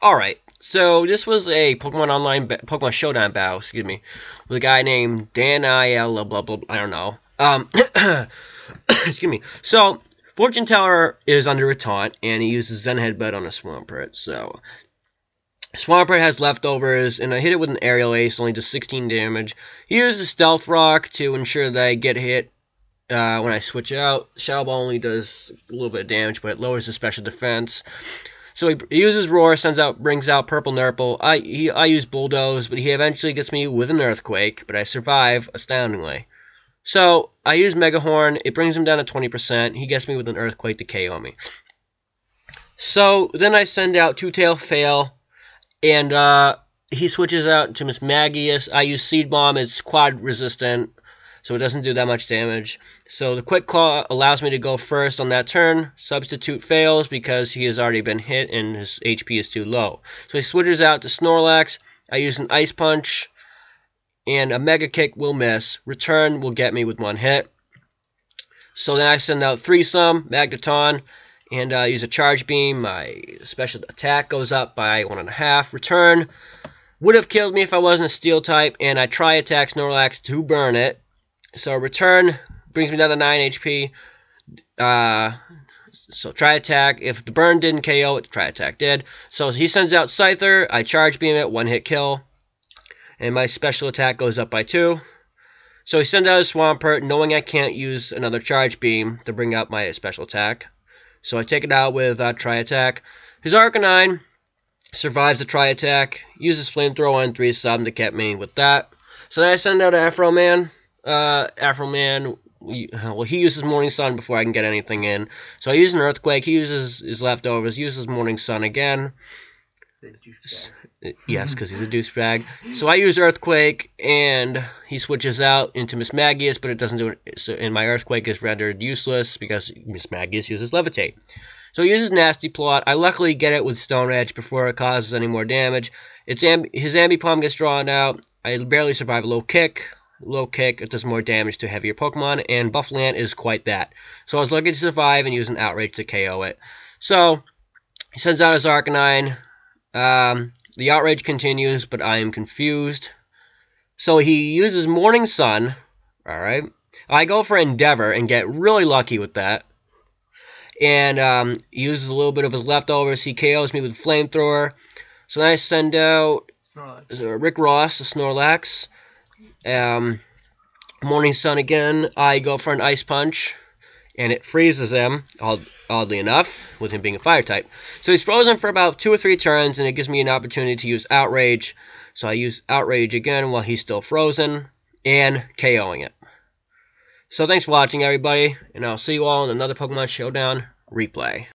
Alright, so this was a Pokemon Showdown battle, with a guy named Dan blah blah blah, I don't know. Excuse me. So, Fortune Teller is under a taunt, and he uses Zen Headbutt on a Swampert. So, Swampert has leftovers, and I hit it with an Aerial Ace, only does 16 damage. He uses Stealth Rock to ensure that I get hit when I switch out. Shadow Ball only does a little bit of damage, but it lowers his special defense. So he uses Roar, brings out Purple Nurple. I use Bulldoze, but he eventually gets me with an Earthquake, but I survive astoundingly. So I use Mega Horn. It brings him down to 20%. He gets me with an Earthquake to KO me. So then I send out Two-Tail Fail, and he switches out to Miss Magius. I use Seed Bomb. It's quad resistant, so it doesn't do that much damage. So the Quick Claw allows me to go first on that turn. Substitute fails because he has already been hit and his HP is too low. So he switches out to Snorlax. I use an Ice Punch, and a Mega Kick will miss. Return will get me with one hit. So then I send out Threesome, Magneton, and use a Charge Beam. My special attack goes up by 1.5. Return would have killed me if I wasn't a Steel type, and I try attack Snorlax to burn it. So Return brings me down to 9 HP. So Try Attack. If the burn didn't KO it, Try Attack did. So he sends out Scyther. I Charge Beam it, one hit kill. And my special attack goes up by 2. So he sends out a Swampert, knowing I can't use another Charge Beam to bring up my special attack. So I take it out with Try Attack. His Arcanine survives the Try Attack. Uses Flamethrower on 3-sub to get me with that. So then I send out Afro Man. Well, he uses Morning Sun before I can get anything in. So I use an Earthquake. He uses his leftovers. Uses Morning Sun again. Yes, because he's a douchebag. So I use Earthquake, and he switches out into Miss Magius, but it doesn't do it. So, and my Earthquake is rendered useless because Miss Magius uses Levitate. So he uses Nasty Plot. I luckily get it with Stone Edge before it causes any more damage. His Ambipom gets drawn out. I barely survive a Low Kick. Low Kick, it does more damage to heavier Pokemon, and Buffland is quite that. So I was lucky to survive and use an Outrage to KO it. So, he sends out his Arcanine. The Outrage continues, but I am confused. So he uses Morning Sun. Alright. I go for Endeavor and get really lucky with that. And he uses a little bit of his leftovers. He KOs me with Flamethrower. So then I send out Rick Ross, a Snorlax. Morning Sun again. I go for an Ice Punch, and it freezes him, oddly enough, with him being a Fire type. So he's frozen for about 2 or 3 turns, and it gives me an opportunity to use Outrage. So I use Outrage again while he's still frozen, and KOing it. So thanks for watching, everybody, and I'll see you all in another Pokemon Showdown replay.